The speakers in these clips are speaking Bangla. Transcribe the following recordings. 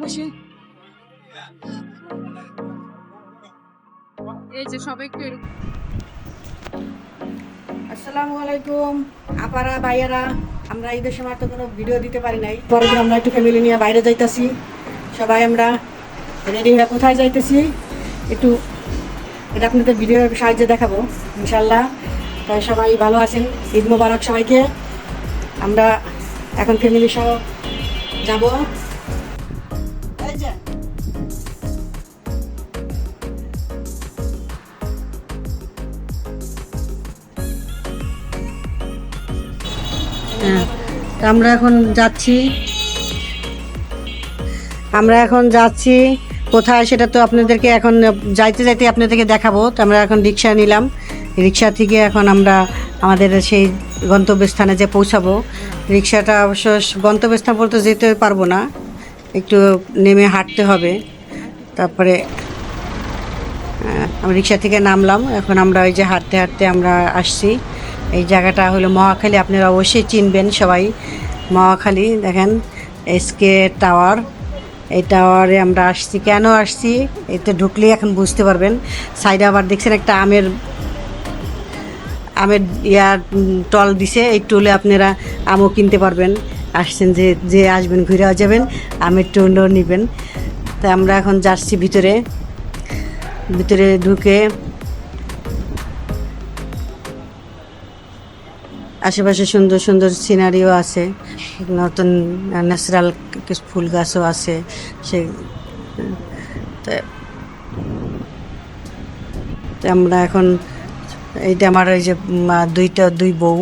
বসে এই যে সবাই একটু আসসালামু আলাইকুম আপারা ভাইয়ারা। আমরা ঈদের সময় তো কোনো ভিডিও দিতে পারি নাই, পরে আমরা একটু ফ্যামিলি নিয়ে বাইরে যাইতেছি। সবাই আমরা রেডি হয়ে কোথায় যাইতেছি একটু এটা আপনাদের ভিডিওর সাহায্যে দেখাবো ইনশাল্লাহ। তাই সবাই ভালো আছেন, ঈদ মোবারক সবাইকে। আমরা এখন ফ্যামিলি সহ যাবো। আমরা এখন যাচ্ছি কোথায় সেটা তো আপনাদেরকে এখন যাইতে যাইতে আপনাদেরকে দেখাবো। তো আমরা এখন রিক্সা নিলাম, রিক্সা থেকে এখন আমরা আমাদের সেই গন্তব্যস্থানে যে পৌঁছাবো। রিক্সাটা অবশ্য গন্তব্যস্থান বলতে যেতে পারবো না, একটু নেমে হাঁটতে হবে। তারপরে আমরা রিক্সা থেকে নামলাম, এখন আমরা ওই যে হাঁটতে হাঁটতে আমরা আসছি। এই জায়গাটা হলো মহাখালী, আপনারা অবশ্যই চিনবেন সবাই। মহাখালী দেখেন এসকে টাওয়ার, এই টাওয়ারে আমরা আসছি। কেন আসছি এতে ঢুকলেই এখন বুঝতে পারবেন। সাইডে আবার দেখছেন একটা আমের টল দিছে, এই টলে আপনারা আমও কিনতে পারবেন। আসছেন যে আসবেন ঘুরে যাবেন, আমের টলও নেবেন। তা আমরা এখন যাচ্ছি ভিতরে ঢুকে আশেপাশে সুন্দর সুন্দর সিনারিও আছে, নতুন ন্যাচারাল ফুল গাছও আছে। সে আমরা এখন এইটা আমার এই যে দুই বউ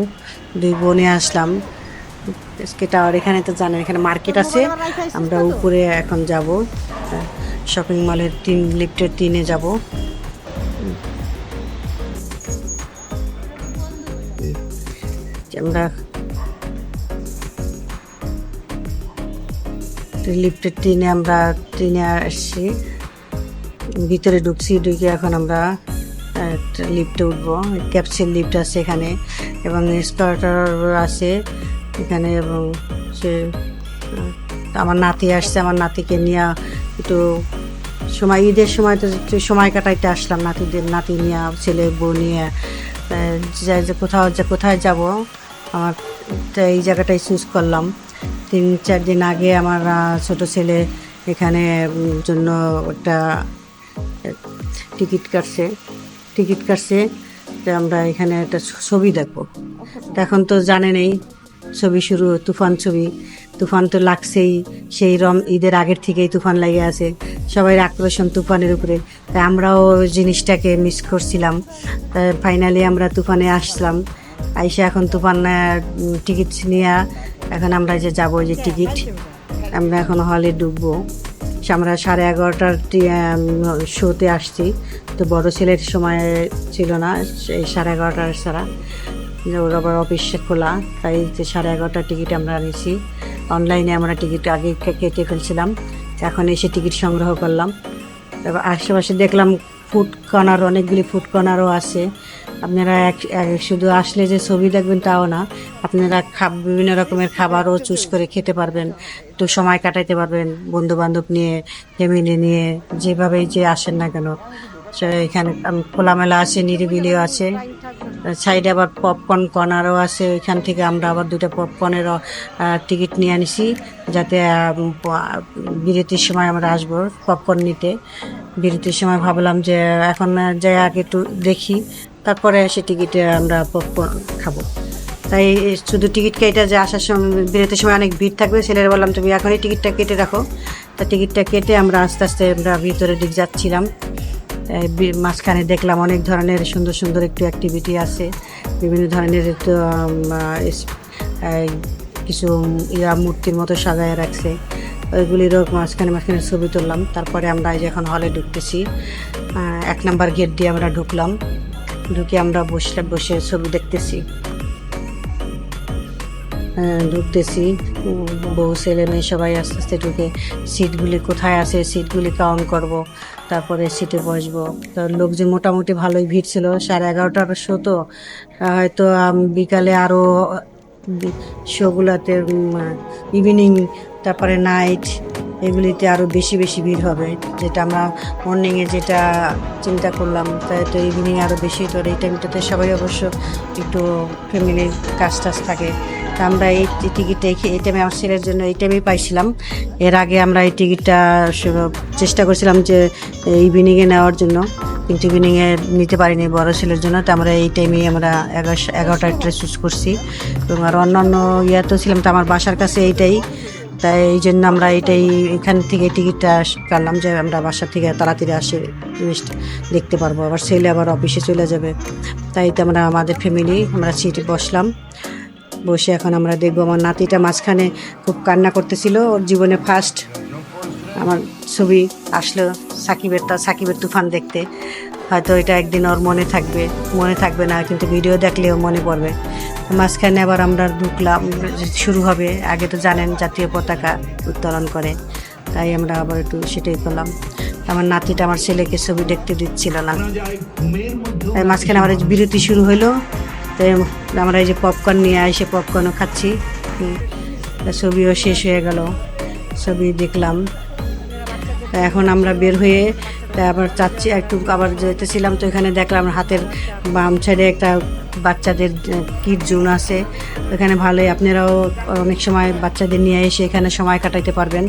নিয়ে আসলাম এসকে টাওয়ার। এখানে তো জানেন এখানে মার্কেট আছে। আমরা উপরে এখন যাব, শপিং মলের লিফটের 3-এ যাব। আমরা লিফটের 3-এ আসছি, ভিতরে ঢুকে এখন আমরা লিফটে উঠবো। ক্যাপসুল লিফট আছে এখানে এবং এসকালেটর আছে এখানে। এবং সে আমার নাতি আসছে, আমার নাতিকে নিয়ে একটু ঈদের সময় তো একটু সময় কাটাইতে আসলাম নাতি নিয়ে, ছেলে বউ নিয়ে। কোথায় যাব আমার এই জায়গাটাই চুজ করলাম। 3-4 দিন আগে আমার ছোট ছেলে এখানে জন্য একটা টিকিট কাটছে। তো আমরা এখানে একটা ছবি দেখবো। এখন তো জানেনই ছবি শুরু, তুফান তো লাগছেই। সেই ঈদের আগের থেকেই তুফান লেগে আছে, সবাই আকর্ষণ তুফানের উপরে। তাই আমরাও জিনিসটাকে মিস করছিলাম। ফাইনালি আমরা তুফানে আসলাম। আইসা এখন তুফান টিকিট নিয়ে এখন আমরা যে যাবো, যে টিকিট আমরা এখন হলে ঢুকবো। আমরা 11:30টার শোতে আসছি, তো বড় ছেলের সময় ছিল না, এই 11:30টার ছাড়া ওর আবার অফিস খোলা, তাই যে 11:30টার টিকিট আমরা নিয়েছি। অনলাইনে আমরা টিকিট আগে কেটে ফেলছিলাম, এখন এসে টিকিট সংগ্রহ করলাম। তারপর আশেপাশে দেখলাম অনেকগুলি ফুড কর্নারও আছে। আপনারা শুধু আসলে যে ছবি দেখবেন তাও না, আপনারা বিভিন্ন রকমের খাবারও চুজ করে খেতে পারবেন, একটু সময় কাটাইতে পারবেন বন্ধু বান্ধব নিয়ে, ফ্যামিলি নিয়ে, যেভাবেই যে আসেন না কেন। এখানে খোলামেলা আছে, নিরিবিলিও আছে। সাইডে আবার পপকর্ন কর্নারও আছে, ওইখান থেকে আমরা আবার 2টা পপকর্নেরও টিকিট নিয়ে আনিছি, যাতে বিরতির সময় আমরা আসবো পপকর্ন নিতে। বিরতির সময় ভাবলাম যে এখন যাই আগে একটু দেখি, তারপরে এসে টিকিটে আমরা পপকর্ন খাবো। তাই শুধু টিকিট কেটে যে আসার সময় বিরতির সময় অনেক ভিড় থাকবে, ছেলেরা বললাম তুমি এখনই টিকিটটা কেটে রাখো। তা টিকিটটা কেটে আমরা আস্তে আস্তে আমরা ভিতরের দিক যাচ্ছিলাম। মাঝখানে দেখলাম অনেক ধরনের সুন্দর সুন্দর একটু অ্যাক্টিভিটি আছে, বিভিন্ন ধরনের কিছু মূর্তির মতো সাজায় রাখছে, ওইগুলিরও মাঝখানে ছবি তুললাম। তারপরে আমরা এখন হলে ঢুকতেছি। 1 নম্বর গেট দিয়ে আমরা ঢুকে আমরা বসে ছবি দেখতেছি। বউ ছেলে মেয়ে সবাই আস্তে আস্তে ঢুকে সিটগুলি কোথায় আছে সিটগুলি কাউন্ট করব, তারপরে সিটে বসবো। তো লোকজন মোটামুটি ভালোই ভিড় ছিল। 11:30টার শো তো হয়তো বিকালে আরও শোগুলোতে ইভিনিং, তারপরে নাইট, এগুলিতে আরও বেশি বেশি ভিড় হবে, যেটা আমরা মর্নিংয়ে যেটা চিন্তা করলাম তাই তো ইভিনিংয়ে আরও বেশি। তো এই টাইমটাতে সবাই অবশ্য একটু ফ্যামিলির কাজ টাজ থাকে। তা আমরা এই টিকিটটা এই টাইমে আমার ছেলের জন্য এই টাইমেই পাইছিলাম। এর আগে আমরা এই টিকিটটা চেষ্টা করছিলাম যে ইভিনিংয়ে নেওয়ার জন্য, কিন্তু ইভিনিংয়ে নিতে পারিনি বড় ছেলের জন্য। তো আমরা এই টাইমেই আমরা 11টায় ট্রেন চুজ করছি। এবং আর অন্যান্য ইয়াতেও ছিলাম, তো আমার বাসার কাছে এইটাই, তাই এই জন্য আমরা এখান থেকে টিকিটটা কাটলাম যে আমরা বাসা থেকে তাড়াতাড়ি আসে জিনিসটা দেখতে পারবো। আবার ছেলে আবার অফিসে চলে যাবে, তাই তো আমরা আমাদের ফ্যামিলি আমরা সিটে বসলাম। বসে এখন আমরা দেখবো। আমার নাতিটা মাঝখানে খুব কান্না করতেছিল, ওর জীবনে ফার্স্ট আমার ছবি আসলো সাকিবের তুফান দেখতে। হয়তো এটা একদিন ওর মনে থাকবে না, কিন্তু ভিডিও দেখলেও মনে পড়বে। মাঝখানে আবার আমরা ঢুকলাম, শুরু হবে। আগে তো জানেন জাতীয় পতাকা উত্তোলন করে, তাই আমরা আবার একটু সেটাই করলাম। আমার নাতিটা আমার ছেলেকে ছবি দেখতে দিচ্ছিল না, তাই মাঝখানে আবার বিরতি শুরু হলো। তাই আমরা এই যে পপকর্ন নিয়ে এসে পপকর্নও খাচ্ছি। ছবিও শেষ হয়ে গেল, ছবি দেখলাম। এখন আমরা বের হয়ে তাই আবার চাচ্ছি একটু আবার যেতেছিলাম, তো এখানে দেখলাম হাতের বাম সাইডে একটা বাচ্চাদের কিড জোন আছে। এখানে ভালোই, আপনারাও অনেক সময় বাচ্চাদের নিয়ে এসে এখানে সময় কাটাইতে পারবেন।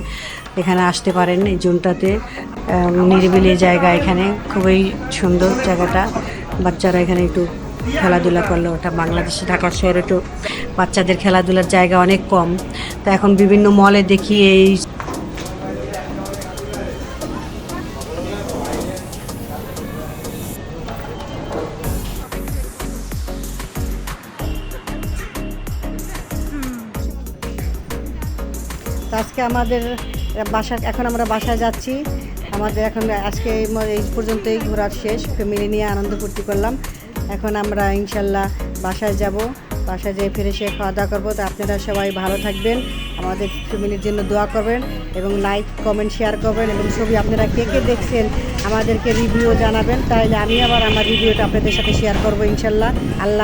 এখানে আসতে পারেন এই জোনটাতে, নিরিবিলি জায়গা। এখানে খুবই সুন্দর জায়গাটা, বাচ্চারা এখানে একটু খেলাধুলা করলো। ওটা বাংলাদেশে ঢাকা শহরে তো বাচ্চাদের খেলাধুলার জায়গা অনেক কম, তা এখন বিভিন্ন মলে দেখি এই আজকে আমাদের এখন আমরা বাসায় যাচ্ছি। আমাদের এখন আজকে এই পর্যন্তই ঘোরার শেষ, ফ্যামিলি নিয়ে আনন্দ ফুর্তি করলাম। এখন আমরা ইনশাল্লাহ বাসায় যাব, বাসায় যেয়ে ফিরে সে খাওয়া দাওয়া করবো। তো আপনারা সবাই ভালো থাকবেন, আমাদের ফ্যামিলির জন্য দোয়া করবেন এবং লাইক কমেন্ট শেয়ার করবেন। এবং ছবি আপনারা কে কে দেখছেন আমাদেরকে রিভিউ জানাবেন, তাহলে আমি আবার আমার রিভিউটা আপনাদের সাথে শেয়ার করবো ইনশাল্লাহ। আল্লাহ।